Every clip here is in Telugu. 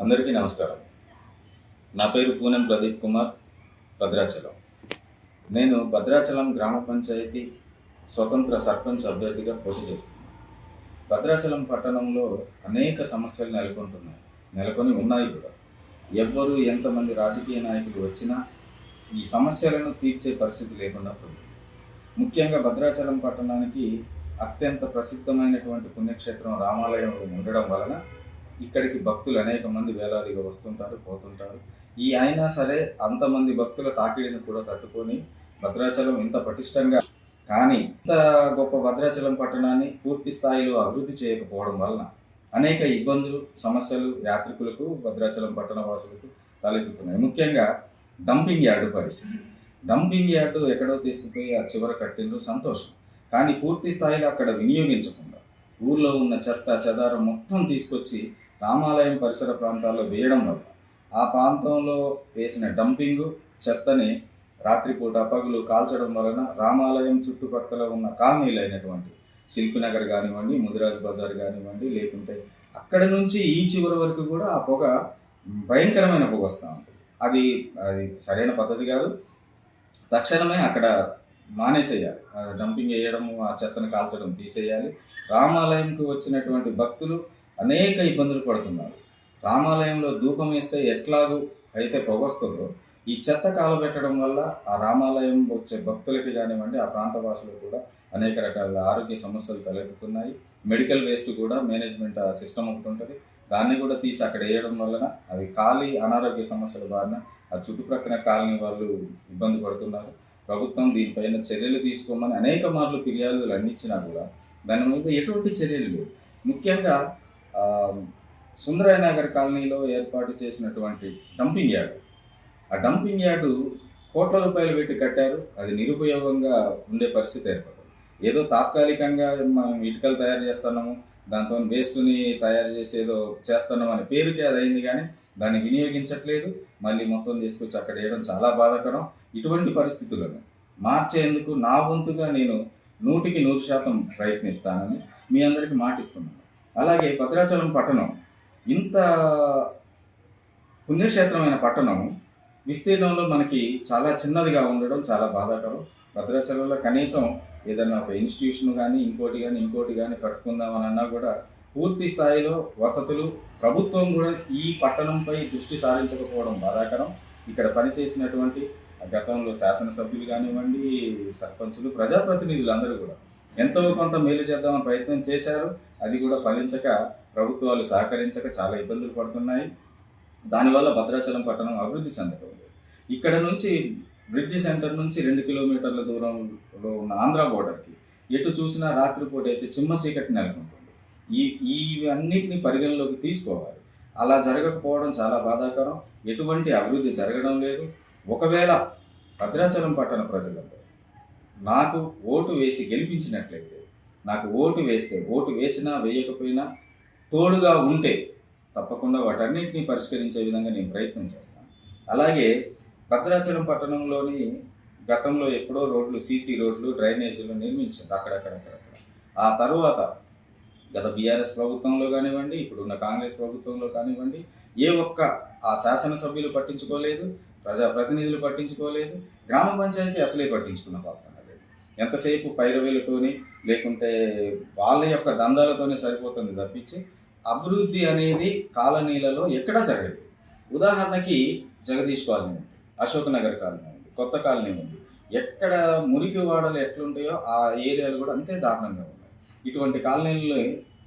అందరికీ నమస్కారం. నా పేరు పూనం ప్రదీప్ కుమార్, భద్రాచలం. నేను భద్రాచలం గ్రామ పంచాయతీ స్వతంత్ర సర్పంచ్ అభ్యర్థిగా పోటీ చేస్తున్నాను. భద్రాచలం పట్టణంలో అనేక సమస్యలు నెలకొని ఉన్నాయి కూడా. ఎవ్వరు ఎంతమంది రాజకీయ నాయకులు వచ్చినా ఈ సమస్యలను తీర్చే పరిస్థితి లేకుండా పోయింది. ముఖ్యంగా భద్రాచలం పట్టణానికి అత్యంత ప్రసిద్ధమైనటువంటి పుణ్యక్షేత్రం రామాలయం ఉండడం వలన ఇక్కడికి భక్తులు అనేక మంది వేలాదిగా వస్తుంటారు, పోతుంటారు. అయినా సరే అంతమంది భక్తుల తాకిడిని కూడా తట్టుకొని భద్రాచలం ఇంత పటిష్టంగా కానీ ఇంత గొప్ప భద్రాచలం పట్టణాన్ని పూర్తి స్థాయిలో అభివృద్ధి చేయకపోవడం వలన అనేక ఇబ్బందులు, సమస్యలు యాత్రికులకు, భద్రాచలం పట్టణ వాసులకు తలెత్తుతున్నాయి. ముఖ్యంగా డంపింగ్ యార్డు పరిస్థితి. డంపింగ్ యార్డు ఎక్కడో తీసుకుపోయి ఆ చివర కట్టిండ్రు, సంతోషం. కానీ పూర్తి స్థాయిలో అక్కడ వినియోగించకుండా ఊర్లో ఉన్న చెత్త చెదారం మొత్తం తీసుకొచ్చి రామాలయం పరిసర ప్రాంతాల్లో వేయడం వల్ల ఆ ప్రాంతంలో వేసిన డంపింగు చెత్తని రాత్రిపూట పగులు కాల్చడం వలన రామాలయం చుట్టుపక్కల ఉన్న కాలనీలు అయినటువంటి శిల్పినగర్ కానివ్వండి, ముదిరాజ్ బజార్ కానివ్వండి, లేకుంటే అక్కడి నుంచి ఈ చివరి వరకు కూడా ఆ పొగ భయంకరమైన పొగ వస్తూ ఉంటుంది. అది సరైన పద్ధతి కాదు. తక్షణమే అక్కడ మానేసేయాలి. డంపింగ్ వేయడము, ఆ చెత్తను కాల్చడం తీసేయాలి. రామాలయంకు వచ్చినటువంటి భక్తులు అనేక ఇబ్బందులు పడుతున్నారు. రామాలయంలో ధూపం వేస్తే ఎట్లాగూ అయితే పొగొస్తుందో, ఈ చెత్త కాలబెట్టడం వల్ల ఆ రామాలయం వచ్చే భక్తులకి కానివ్వండి, ఆ ప్రాంతవాసులకు కూడా అనేక రకాల ఆరోగ్య సమస్యలు తలెత్తుతున్నాయి. మెడికల్ వేస్ట్ కూడా మేనేజ్మెంట్ సిస్టమ్ ఒకటి ఉంటుంది, దాన్ని కూడా తీసి అక్కడ వేయడం వలన అవి కాలి అనారోగ్య సమస్యల బారిన ఆ చుట్టుప్రక్కల కాలనీ వాళ్ళు ఇబ్బంది పడుతున్నారు. ప్రభుత్వం దీనిపైన చర్యలు తీసుకోమని అనేక మార్లు ఫిర్యాదులు అందించినా కూడా దాని మీద ఎటువంటి చర్యలు లేవు. ముఖ్యంగా సుందరయ్య నగర్ కాలనీలో ఏర్పాటు చేసినటువంటి డంపింగ్ యార్డు, ఆ డంపింగ్ యార్డు కోట్ల రూపాయలు పెట్టి కట్టారు. అది నిరుపయోగంగా ఉండే పరిస్థితి ఏర్పడింది. ఏదో తాత్కాలికంగా మనం ఇటుకలు తయారు చేస్తున్నాము, దాంతో వేస్ట్ని తయారు చేసేదో చేస్తున్నాం అనే పేరుకే అది అయింది, కానీ దాన్ని వినియోగించట్లేదు. మళ్ళీ మొత్తం తీసుకొచ్చి అక్కడ వేయడం చాలా బాధాకరం. ఇటువంటి పరిస్థితులను మార్చేందుకు నా వంతుగా నేను 100% ప్రయత్నిస్తానని మీ అందరికీ మాటిస్తున్నాను. అలాగే భద్రాచలం పట్టణం ఇంత పుణ్యక్షేత్రమైన పట్టణం విస్తీర్ణంలో మనకి చాలా చిన్నదిగా ఉండడం చాలా బాధాకరం. భద్రాచలంలో కనీసం ఏదైనా ఒక ఇన్స్టిట్యూషన్ కానీ ఇంకోటి కానీ కట్టుకుందామని అన్నా కూడా పూర్తి స్థాయిలో వసతులు, ప్రభుత్వం కూడా ఈ పట్టణంపై దృష్టి సారించకపోవడం బాధాకరం. ఇక్కడ పనిచేసినటువంటి గతంలో శాసనసభ్యులు కానివ్వండి, సర్పంచులు, ప్రజాప్రతినిధులు అందరూ కూడా ఎంతో కొంత మేలు చేద్దామని ప్రయత్నం చేశారు. అది కూడా ఫలించక, ప్రభుత్వాలు సహకరించక చాలా ఇబ్బందులు పడుతున్నాయి. దానివల్ల భద్రాచలం పట్టణం అభివృద్ధి చెందలేదు. ఇక్కడ నుంచి బ్రిడ్జి సెంటర్ నుంచి 2 కిలోమీటర్ల దూరంలో ఉన్న ఆంధ్ర బోర్డర్కి ఎటు చూసినా రాత్రిపూట అయితే చిమ్మ చీకటి నెలకొంటుంది. ఇవన్నిటిని పరిగణలోకి తీసుకోవాలి. అలా జరగకపోవడం చాలా బాధాకరం. ఎటువంటి అభివృద్ధి జరగడం లేదు. ఒకవేళ భద్రాచలం పట్టణ ప్రజలందరూ నాకు ఓటు వేసి గెలిపించినట్లయితే, నాకు ఓటు వేసినా వేయకపోయినా తోడుగా ఉంటే తప్పకుండా వాటన్నిటిని పరిష్కరించే విధంగా నేను ప్రయత్నం చేస్తాను. అలాగే భద్రాచలం పట్టణంలోని గతంలో ఎప్పుడో రోడ్లు, సీసీ రోడ్లు, డ్రైనేజీలు నిర్మించారు అక్కడక్కడ. ఆ తరువాత గత బీఆర్ఎస్ ప్రభుత్వంలో కానివ్వండి, ఇప్పుడున్న కాంగ్రెస్ ప్రభుత్వంలో కానివ్వండి, ఏ ఒక్క ఆ శాసనసభ్యులు పట్టించుకోలేదు, ప్రజాప్రతినిధులు పట్టించుకోలేదు, గ్రామ పంచాయతీ అసలే పట్టించుకున్న పాపం లేదు. ఎంతసేపు పైరవేలతోని లేకుంటే వాళ్ళ యొక్క దందాలతోనే సరిపోతుంది తప్పించి అభివృద్ధి అనేది కాలనీలలో ఎక్కడా జరగలేదు. ఉదాహరణకి జగదీష్ కాలనీ ఉంది, అశోక్ నగర్ కాలనీ ఉంది, కొత్త కాలనీ ఉంది. ఎక్కడ మురికి వాడలు ఎట్లుంటాయో ఆ ఏరియాలు కూడా అంతే దారుణంగా ఉన్నాయి. ఇటువంటి కాలనీలు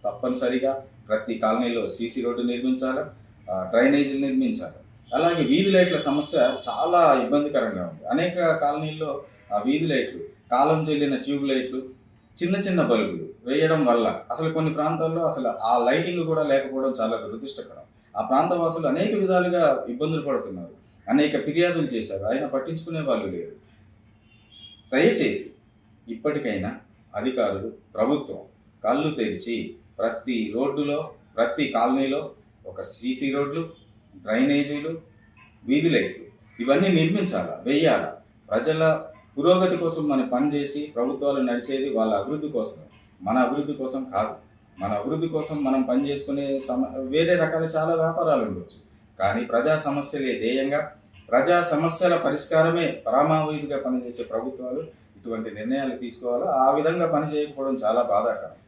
తప్పనిసరిగా ప్రతి కాలనీలో సీసీ రోడ్డు నిర్మించాలి, డ్రైనేజీలు నిర్మించాలి. అలాగే వీధి లైట్ల సమస్య చాలా ఇబ్బందికరంగా ఉంది. అనేక కాలనీల్లో ఆ వీధి లైట్లు, కాలం చెల్లిన ట్యూబ్ లైట్లు, చిన్న బల్బులు వేయడం వల్ల అసలు కొన్ని ప్రాంతాల్లో అసలు ఆ లైటింగ్ కూడా లేకపోవడం చాలా దురదృష్టకరం. ఆ ప్రాంత వాసులు అనేక విధాలుగా ఇబ్బందులు పడుతున్నారు. అనేక ఫిర్యాదులు చేశారు, అయినా పట్టించుకునే వాళ్ళు లేరు. దయచేసి ఇప్పటికైనా అధికారులు, ప్రభుత్వం కళ్ళు తెరిచి ప్రతి రోడ్డులో, ప్రతి కాలనీలో ఒక సీసీ రోడ్లు, డ్రైనేజీలు, వీధి లైట్లు ఇవన్నీ నిర్మించాలా, వేయాలా. ప్రజల పురోగతి కోసం మనం పనిచేసి ప్రభుత్వాలు నడిచేది వాళ్ళ అభివృద్ధి కోసమే, మన అభివృద్ధి కోసం కాదు. మన అభివృద్ధి కోసం మనం పనిచేసుకునే వేరే రకాల చాలా వ్యాపారాలు ఉండొచ్చు. కానీ ప్రజా సమస్యలే ధ్యేయంగా, ప్రజా సమస్యల పరిష్కారమే పరమావధిగా పనిచేసే ప్రభుత్వాలు ఇటువంటి నిర్ణయాలు తీసుకోవాలో ఆ విధంగా పనిచేయకపోవడం చాలా బాధాకరం.